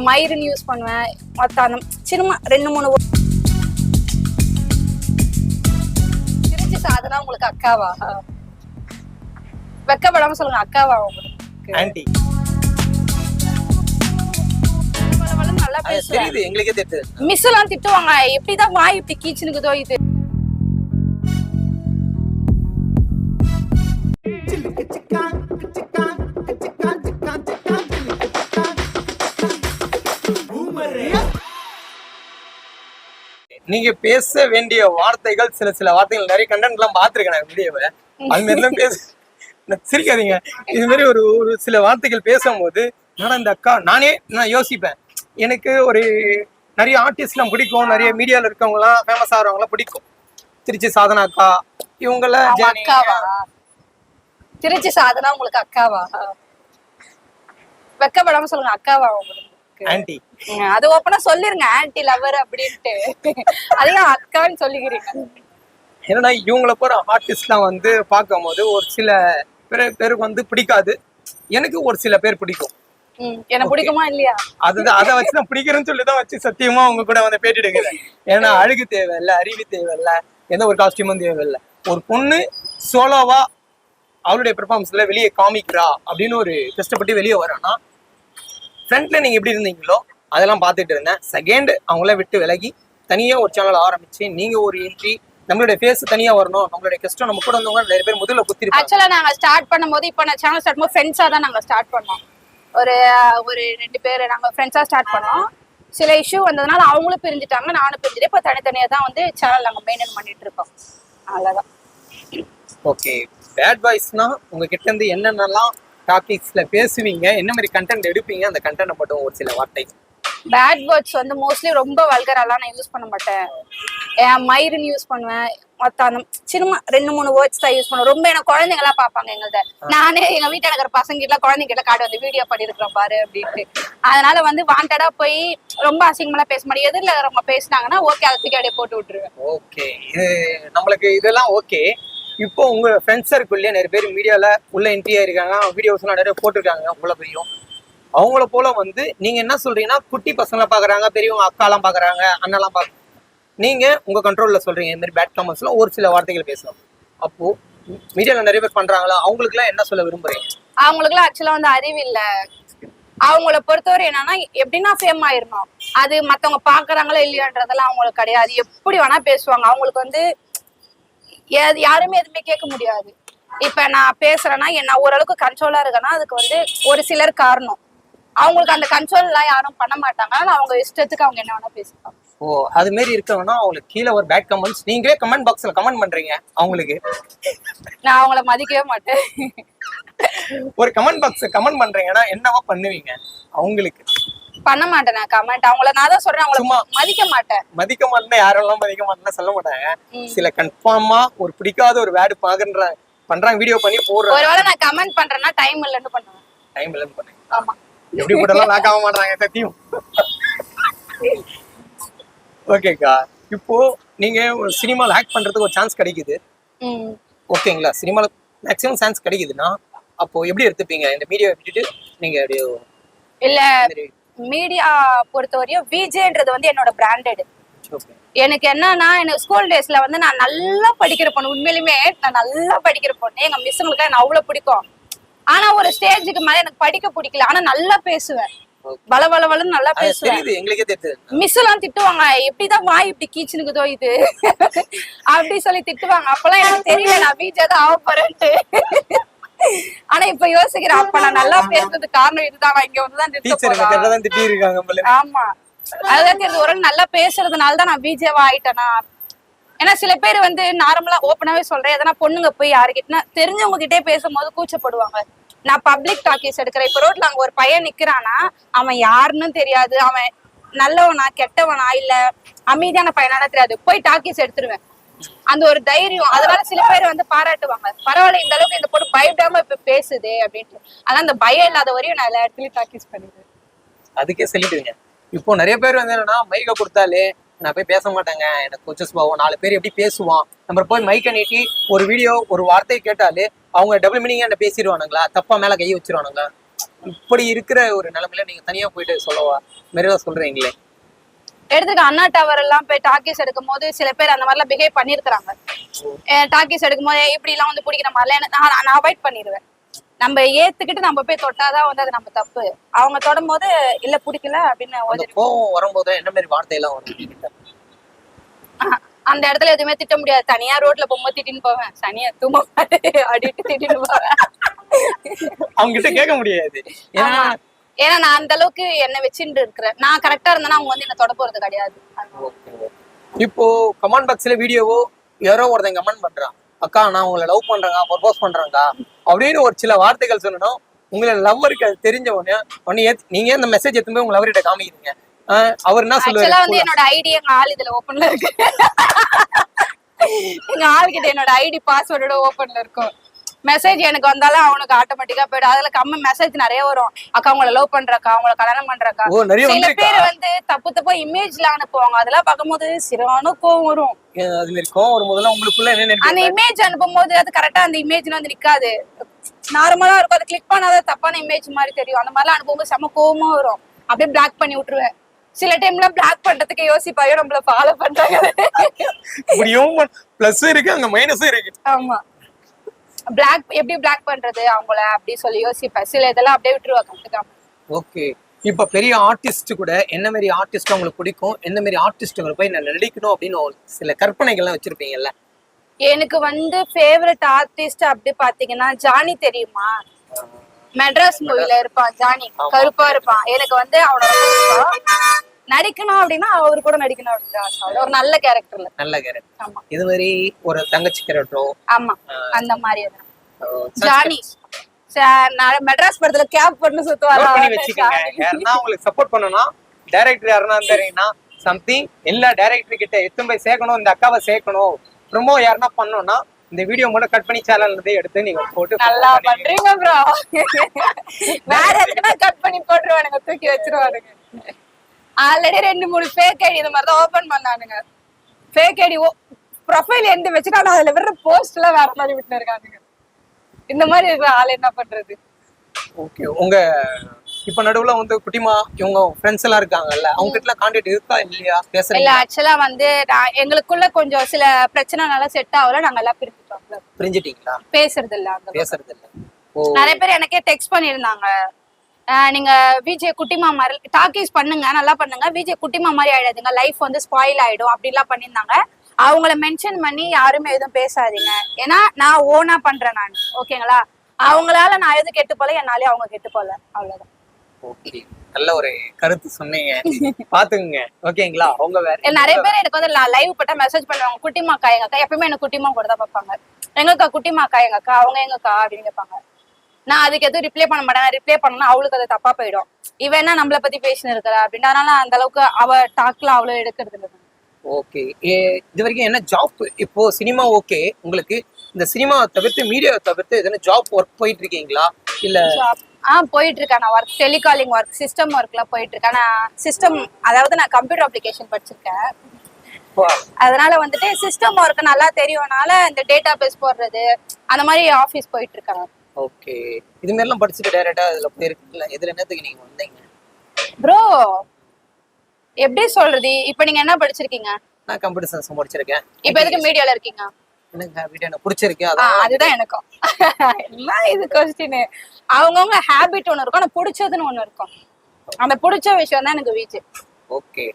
மயிறுன்னு use பண்ணுவேன். மொத்தம் அந்த சினிமா 2-3 திருச்சி சாதனா உங்களுக்கு அக்காவா? வெக்கப்படாம சொல்லுங்க, அக்காவா உங்களுக்கு? ஆன்ட்டி. நல்லா பேசுவேன். தெரியுது, எங்களுக்கே தெரியுது. மிஸ் எல்லாம் திட்டுவாங்க, எப்படிதான் வாய் இப்படி கீச்சுனுக்குதோ இது. நீங்க பேச வேண்டிய வார்த்தைகள் சில வார்த்தைகள் நிறைய கண்டென்ட் எல்லாம் பாத்துருக்கேன் நான் வீடியோவை. அது மாதிரி எல்லாம் சிரிக்காதீங்க. இது மாதிரி ஒரு சில வார்த்தைகள் பேசும்போது இந்த அக்கா நான் யோசிப்பேன். எனக்கு ஒரு நிறைய ஆர்டிஸ்ட்லாம் பிடிக்கும், நிறைய மீடியால இருக்கவங்க எல்லாம் ஃபேமஸ் ஆகிறவங்களாம் பிடிக்கும். திருச்சி சாதனா அக்கா இவங்கள அக்காவா? திருச்சி சாதனா உங்களுக்கு அக்காவா? வெக்கப்படாம சொல்லுங்க, அக்காவா உங்களுக்கு? ஆன்ட்டி. அது ஓப்பனா சொல்லிருங்க, ஆன்ட்டி லவர் அப்படின்ட்டு. அதையும் அக்கான்னு சொல்லிக்கிறீங்க. ஏன்னா இவங்கள போற ஆர்டிஸ்ட்லாம் வந்து பார்க்கும் போது ஒரு சில பேருக்கு வந்து பிடிக்காது. எனக்கு ஒரு சில பேர் பிடிக்கும். எனக்கு பிடிக்குமா இல்லையா? அதுதான், அதை வச்சு நான் பிடிக்கிறேன்னு சொல்லிதான் வச்சு சத்தியமா உங்க கூட வந்து பேட்டி எடுக்கிறேன். ஏன்னா அழகு தேவையில்ல, அறிவு தேவையில்ல, எந்த ஒரு காஸ்டியூமும் தேவையில்லை. ஒரு பொண்ணு சோலோவா அவளுடைய பெர்ஃபார்மன்ஸ்ல வெளியே காமிக்கிறா அப்படின்னு ஒரு கஷ்டப்பட்டு வெளியே வரானா, ஃப்ரண்ட்ல நீங்க எப்படி இருந்தீங்களோ அதெல்லாம் பார்த்துட்டு இருந்தேன். செகண்ட் அவங்கள விட்டு விலகி தனியா ஒரு சேனல் ஆரம்பிச்சு நீங்க ஒரு என்ட்ரி, நம்மளுடைய ஃபேஸ் தனியா வரணும், நம்மளுடைய கஷ்டம் நம்ம கூட வந்தவங்க நிறைய பேர் முதல்ல குத்திருப்பாங்க. ஆக்சுவலா நாங்க ஸ்டார்ட் பண்ணும்போது, இப்போ நான் சேனல் ஸ்டார்ட் பண்ணும்போது ஃப்ரெண்ட்ஸா தான் நாங்க ஸ்டார்ட் பண்ணோம். ஒரு 2 பேர் நாங்க ஃப்ரெண்ட்ஸா ஸ்டார்ட் பண்ணோம். சில இஷ்யூ வந்ததுனால அவங்களும் பிரிஞ்சுட்டாங்க, நானும் பிரிஞ்சுட்டு இப்போ தனித்தனியா தான் வந்து சேனல் நாங்க மெயின்டைன் பண்ணிட்டு இருக்கோம். அவ்வளவுதான். ஓகே, பேட் பாய்ஸ்னா உங்ககிட்ட இருந்து என்னென்னலாம் டாபிக்ஸ்ல பேசுவீங்க, என்ன மாதிரி கண்டென்ட் எடுப்பீங்க, அந்த கண்டென்ட் மட்டும் ஒரு சில வார்த்தை. பேட் வேர்ட்ஸ் வந்து மோஸ்ட்லி ரொம்ப வல்கராலாம் நான் யூஸ் பண்ண மாட்டேன். மயிறுன்னு யூஸ் பண்ணுவேன். மொத்தம் அந்த சினிமா 2-3 வேர்ட்ஸ் தான் யூஸ் பண்ணுவேன். ரொம்ப எனக்கு குழந்தைங்களா பார்ப்பாங்க எங்கள்கிட்ட. நானே எங்க வீட்டில் இருக்கிற பசங்க கிட்ட குழந்தைங்க கிட்ட காட்டு வந்து வீடியோ பண்ணிருக்கிறோம் பாரு அப்படின்ட்டு. அதனால வந்து வாண்டடா போய் ரொம்ப அசிங்கமெல்லாம் பேச மாட்டேன். எதிரில் இருக்கிறவங்க பேசினாங்கன்னா ஓகே, அதை தூக்கி அப்படியே போட்டு விட்டுருவேன். ஓகே, இது நம்மளுக்கு இதெல்லாம் ஓகே. இப்போ உங்க ஃப்ரெண்ட்ஸ் சர்க்கிள்லயே நிறைய பேர் மீடியால உள்ள என்ட்ரி ஆயிருக்காங்க, வீடியோஸ் எல்லாம் நிறைய போட்டிருக்காங்க. உங்களை தெரியும், அவங்கள போல வந்து நீங்க என்ன சொல்றீங்கன்னா, குட்டி பசங்களை பாக்குறாங்க, பெரியவங்க அக்காலாம் பாக்குறாங்க, அண்ணெல்லாம் பாக்குறாங்க. நீங்க உங்க கண்ட்ரோல்ல சொல்றீங்க இந்த மாதிரி பேட் காமெண்ட்ஸ்ல ஒரு சில வார்த்தைகள் பேசலாம். அப்போ மீடியால நிறைய பேர் பண்றாங்களா, அவங்களுக்கு எல்லாம் என்ன சொல்ல விரும்புறீங்க? அவங்களுக்கு எல்லாம் ஆக்சுவலா வந்து அறிவு இல்ல. அவங்கள பொறுத்தவரை என்னன்னா, எப்படின்னா ஃபேம் ஆயிரணும், அது மத்தவங்க பாக்குறாங்களா இல்லையான்றதெல்லாம் அவங்களுக்கு கிடையாது. எப்படி வேணா பேசுவாங்க. அவங்களுக்கு வந்து யாருமே எதுவுமே கேட்க முடியாது. இப்ப நான் பேசுறேன்னா நான் ஓரளவுக்கு கண்ட்ரோலா இருக்கேன்னா அதுக்கு வந்து ஒரு சிலர் காரணம். அவங்களுக்கு அந்த கண்ட்ரோல் எல்லாம் யாரும் பண்ண மாட்டாங்க. அவங்க இஷ்டத்துக்கு அவங்க என்ன வேணா பேசுவாங்க. ஓ, அது மாதிரி இருக்கவனா அவங்களுக்கு கீழே ஒரு பேட் கமெண்ட்ஸ் நீங்களே கமெண்ட் பாக்ஸ்ல கமெண்ட் பண்றீங்க அவங்களுக்கு. நான் அவங்கள மதிக்கவே மாட்டேன். ஒரு கமெண்ட் பாக்ஸ் கமெண்ட் பண்றீங்கன்னா என்னவா பண்ணுவீங்க? அவங்களுக்கு பண்ண மாட்டேன் நான் கமெண்ட். அவங்கள நான் தான் சொல்றேன், அவங்கள மதிக்க மாட்டேன். மதிக்க மாட்டேன், யாரெல்லாம் மதிக்க மாட்டேன்னு சொல்ல மாட்டாங்க. சில கன்ஃபார்மா ஒரு பிடிக்காத ஒரு வேர்டு பண்றாங்க, வீடியோ பண்ணி போடுறாங்க. ஒருவேளை நான் கமெண்ட் பண்றேன்னா டைம் இல்லன்னு பண்ணுவேன். டைம் இல்லன்னு பண்ணுங்க. ஆமா, எப்படி போடலாம் லாக் ஆக மாட்டாங்க சத்தியம். ஓகேக்கா, இப்போ நீங்க ஒரு சினிமால ஆக்ட் பண்றதுக்கு ஒரு சான்ஸ் கிடைக்குது, ஓகேங்களா? சினிமால மேக்ஸிமம் சான்ஸ் கிடைக்குதுன்னா அப்போ எப்படி எடுத்துப்பீங்க? இந்த மீடியா விட்டுட்டு நீங்க இல்ல, மீடியா பொறுத்தவரையும் விஜேன்றது வந்து என்னோட பிராண்டட். எனக்கு என்னன்னா, எனக்கு ஸ்கூல் டேஸ்ல வந்து நான் நல்லா படிக்கிற பொண்ணு. உண்மையிலுமே நான் நல்லா படிக்கிற பொண்ணு. எங்க மிஸ்ஸுங்களுக்கு என்ன அவ்வளவு பிடிக்கும். ஆனா ஒரு ஸ்டேஜுக்கு மேல எனக்கு படிக்க பிடிக்கல. ஆனா நல்லா பேசுவேன், வளவளன்னு நல்லா பேசுவேன். மிஸ் எல்லாம் திட்டுவாங்க, எப்படிதான் வாய் இப்படி கீச்சுனுக்குதோ இது அப்படி சொல்லி திட்டுவாங்க. அப்பெல்லாம் எனக்கு தெரியல நான் விஜே தான் ஆக போறேன்ட்டு. ஆனா இப்ப யோசிக்கிறேன், அப்ப நான் நல்லா பேசுறதுக்கு காரணம் இதுதான். இங்க வந்துதான் திட்டிருக்காங்க. ஆமா, அதுதான் தெரியுது. ஒரு நல்லா பேசுறதுனாலதான் நான் விஜேவா ஆயிட்டேனா. ஏன்னா சில பேர் வந்து நார்மலா ஓப்பனாவே சொல்றேன், எதனா பொண்ணுங்க போய் யாருக்கிட்ட தெரிஞ்சவங்க கிட்டே பேசும்போது கூச்சப்படுவாங்க. நான் பப்ளிக் டாக்கீஸ் எடுக்கிறேன். இப்ப ரோட்ல அங்க ஒரு பையன் நிக்கிறானா, அவன் யாருன்னு தெரியாது, அவன் நல்லவனா கெட்டவனா இல்ல அமைதியான பையனான தெரியாது, போய் டாக்கீஸ் எடுத்துருவேன். அந்த ஒரு தைரியம். அதனால சில பேர் வந்து பாராட்டுவாங்க, பரவாயில்ல இந்த அளவுக்கு இந்த பொண்ணு பயப்படாம இப்ப பேசுதே அப்படின்ட்டு. ஆனா அந்த பயம் இல்லாத வரையும் நான் எல்லா இடத்துலயும் டாக்கீஸ் பண்ணிடுவேன். அதுக்கே சொல்லிடுவீங்க. இப்போ நிறைய பேர் வந்து என்னன்னா, மைக்க கொடுத்தாலே நான் போய் பேச மாட்டேங்க, எனக்கு கொஞ்சம் சுபாவம், 4 பேர் எப்படி பேசுவான், நம்ம போய் மைக்க நீட்டி ஒரு வீடியோ ஒரு வார்த்தை கேட்டாலே அவங்க டபுள் மீனிங்கா என்ன பேசிடுவானுங்களா, தப்பா மேல கை வச்சிருவானுங்களா, இப்படி இருக்கிற ஒரு நிலைமையில நீங்க தனியா போயிட்டு சொல்லவா மெரிவா சொல்றீங்களே? எடுத்துக்க அண்ணா டவர் எல்லாம் போய் டாக்கீஸ் எடுக்கும் போது சில பேர் அந்த மாதிரிலாம் பிஹேவ் பண்ணிருக்காங்க. டாக்கீஸ் எடுக்கும் போது இப்படி எல்லாம் வந்து பிடிக்கிற மாதிரிலாம் நான் அவாய்ட் பண்ணிடுவேன். நம்ம ஏத்துக்கிட்டு நம்ம போய் தொட்டாதான் வந்து அது நம்ம தப்பு. அவங்க தொடும் போது இல்ல பிடிக்கல அப்படின்னு கோவம் வரும்போது என்ன மாதிரி வார்த்தை எல்லாம் வரும்? அந்த இடத்துல எதுவுமே திட்ட முடியாது. தனியா ரோட்ல போகும்போது திட்டின்னு போவேன். சனியா தூம அடிட்டு திட்டின்னு போவேன். அவங்க கிட்ட கேட்க முடியாது. ஏன்னா நான் அந்த அளவுக்கு என்ன வச்சுட்டு இருக்கிறேன். நான் கரெக்டா இருந்தேன்னா அவங்க வந்து என்ன தொட போறது கிடையாது. இப்போ கமெண்ட் பாக்ஸ்ல வீடியோவோ யாரோ ஒருத்தன் கமெண்ட் பண்றான், அக்கா நான் உங்களை லவ் பண்றேங்க, ப்ரொபோஸ் பண்றேங்க அப்படின்னு ஒரு சில வார்த்தைகள் சொல்லணும். உங்களை லவ்வருக்கு அது தெரிஞ்ச உடனே நீங்க இந்த மெசேஜ் எடுத்து போய் உங்க லவர்கிட்ட காமிக்கிறீங்க. அவர் என்ன சொல்லுவாரு? வந்து என்னோட ஐடி எங்க ஆள் இதுல ஓபன்ல இருக்கு. எங்க ஆள் கிட்ட என்னோட ஐடி பாஸ்வேர்டோட ஓபன்ல இருக்கும். மெசேஜ் எனக்கு வந்தாலும் அவனுக்கு ஆட்டோமேட்டிக்கா போயிடும். அதுல கம்மி மெசேஜ் நிறைய வரும். அக்கா உங்களை லவ் பண்றக்கா, உங்களை கல்யாணம் பண்றக்கா. சில பேர் வந்து தப்பு இமேஜ்ல அனுப்புவாங்க. அதெல்லாம் பார்க்கும்போது சிறான கோவம் வரும். அது மாதிரி கோவம் வரும்போதெல்லாம் உங்களுக்குள்ள என்ன அந்த இமேஜ் அனுப்பும் போது அது கரெக்டா அந்த இமேஜ்ல வந்து நிக்காது. நார்மலா இருக்கும். அதை கிளிக் பண்ணாதான் தப்பான இமேஜ் மாதிரி தெரியும். அந்த மாதிரிலாம் அனுப்பும்போது செம்ம கோவமா வரும். அப்படியே பிளாக் பண்ணி விட்டுருவேன். சில டைம்ல பிளாக் பண்றதுக்கு யோசிப்பாயோ நம்மள ஃபாலோ பண்றாங்க. பிளஸ் இருக்கு அங்க மைனஸும் இருக்கு. ஆமா, பிளாக் எப்படி பிளாக் பண்றது அவங்கள அப்படி சொல்லி யோசிப்பேன். சில இதெல்லாம் அப்படியே விட்டுருவாங்க கத்துக்காம. ஓகே, இப்ப பெரிய ஆர்டிஸ்ட் கூட என்ன மாதிரி ஆர்டிஸ்ட் உங்களுக்கு பிடிக்கும், என்ன மாதிரி ஆர்டிஸ்ட் போய் நான் நடிக்கணும் அப்படின்னு சில கற்பனைகள்லாம் வச்சிருப்பீங்கல்ல? எனக்கு வந்து ஃபேவரட் ஆர்டிஸ்ட் அப்படி பாத்தீங்கன்னா ஜானி தெரியுமா? மெட்ராஸ் மூவில இருப்பான் ஜானி, கருப்பா இருப்பான். எனக்கு வந்து அவனோட நடிக்கணும் அப்படின்னா அவரு கூட நடிக்கணும் அப்படின்னு ஒரு நல்ல கேரக்டர்ல. நல்ல கேரக்டர். ஆமா, இது மாதிரி ஒரு தங்கச்சி கேரக்டரோ? ஆமா, அந்த மாதிரி ஜானி மெட்ராஸ் படத்துல கேப் பண்ணி சுத்துவாரா பண்ணி வச்சுக்கோங்க. யாருன்னா உங்களுக்கு சப்போர்ட் பண்ணனும்னா டைரக்டர் யாருன்னா தெரியும்னா சம்திங் எல்லா டைரக்டர் கிட்ட எத்தும் போய் சேர்க்கணும், இந்த அக்காவை சேர்க்கணும், ப்ரோமோ யாருன்னா பண்ணணும்னா இந்த வீடியோ மட்டும் கட் பண்ணி சேனல்ல இருந்து எடுத்து நீங்க போட்டு நல்லா பண்றீங்க ப்ரோ. வேற எதுனா கட் பண்ணி போட்டுருவானுங்க, தூக்கி வச்சிருவானுங்க. ஆல்ரெடி 2-3 ஃபேக் ஐடி இந்த மாதிரி தான் ஓபன் பண்ணானுங்க. ஃபேக் ஐடி ப்ரொஃபைல் எந்த வச்சுட்டாலும் அதுல வர்ற போஸ்ட் எல்லாம் வேற மாதிரி விட்டு இருக்கானுங்க. இந்த மாதிரி இருக்கிற ஆள் என்ன பண்றது? ஓகே, உங்க இப்ப நடுவுல வந்து குட்டிமா இவங்க ஃப்ரெண்ட்ஸ் எல்லாம் இருக்காங்கல்ல, அவங்க கிட்ட எல்லாம் கான்டாக்ட் இருக்கா இல்லையா? பேசல இல்ல, ஆக்சுவலா வந்து எங்களுக்குள்ள கொஞ்சம் சில பிரச்சனைனால செட் ஆகல. நாங்க எல்லாம் பிரிஞ்சுட்டோம். பிரிஞ்சிட்டீங்களா? பேசுறது இல்ல. பேசுறது இல்ல. நிறைய பேர் எனக்கே டெக்ஸ்ட் பண்ணிருந்தாங்க, நீங்க விஜய் குட்டிமா மாதிரி டாக்கீஸ் பண்ணுங்க, நல்லா பண்ணுங்க, விஜய் குட்டிமா மாதிரி ஆயிடாதுங்க, லைஃப் வந்து ஸ்பாயில் ஆயிடும் அப்படின்லாம் பண்ணியிருந்தாங்க. அவங்கள மென்ஷன் பண்ணி யாருமே எதுவும் பேசாதீங்க. ஏன்னா நான் ஓனா பண்றேன் நான், ஓகேங்களா? அவங்களால நான் எதுவும் கெட்டு போல, என்னாலே அவங்க கெட்டு போல, அவ்வளவுதான். ஓகே, நல்ல ஒரு கருத்து சொன்னீங்க. பாத்துங்க ஓகேங்களா? அவங்க வேற நிறைய பேர் எனக்கு வந்து லைவ் பட்டா மெசேஜ் பண்ணுவாங்க, குட்டிமாக்கா எங்க அக்கா. எப்பவுமே எனக்கு குட்டிமா கூட தான் பார்ப்பாங்க. எங்கக்கா குட்டிமாக்கா எங்க அக்கா, அவங்க எங்கக்கா அப்படின்னு கேட்பாங்க. நான் அதுக்கு எதுவும் ரிப்ளை பண்ண மாட்டேன். ரிப்ளை பண்ணா அவளுக்கு அது தப்பா போயிடும். இவன் என்ன நம்மளை பத்தி பேசினு இருக்கிறா அப்படின்னு. அதனால அந்த அளவுக்கு அவ டாக்ல அவ்வளவு எடுக்கிறது இல்லை. ஓகே, இது வரைக்கும் என்ன ஜாப்? இப்போ சினிமா ஓகே, உங்களுக்கு இந்த சினிமா தவிர்த்து மீடியாவை தவிர்த்து எதனா ஜாப் ஒர்க் போயிட்டு இருக்கீங்களா? இல்ல போயிட்டு இருக்கேன். நான் ஒர்க், டெலிகாலிங் ஒர்க், சிஸ்டம் ஒர்க்லாம் போயிட்டு இருக்கேன். நான் சிஸ்டம், அதாவது நான் கம்ப்யூட்டர் அப்ளிகேஷன் படிச்சிருக்கேன். அதனால வந்துட்டு சிஸ்டம் ஒர்க் நல்லா தெரியும்னால இந்த டேட்டா பேஸ் போடுறது அந்த மாதிரி ஆபீஸ் போயிட்டு இருக்காங்க. ஓகே, இது மாதிரி எல்லாம் படிச்சுட்டு டைரக்டா அதுல போயிருக்கீங்களா? எதுல என்னத்துக்கு நீங்க வந்தீங்க ப்ரோ? எப்படி சொல்றது, இப்ப நீங்க என்ன படிச்சிருக்கீங்க? நான் கம்ப்யூட்டர் சயின்ஸ் படிச்சிருக்கேன். இப்ப எதுக்கு மீடியால இருக்கீங்க? எனக்கு வீடியோ எனக்கு பிடிச்சிருக்கு. அதுதான் எனக்கும். என்ன இது கொஸ்டின்? அவங்கவுங்க ஹேபிட் ஒண்ணு இருக்கும், ஆனா பிடிச்சதுன்னு ஒண்ணு இருக்கும். அந்த பிடிச்ச விஷயம் தான் எனக்கு விஜய். ஓகே,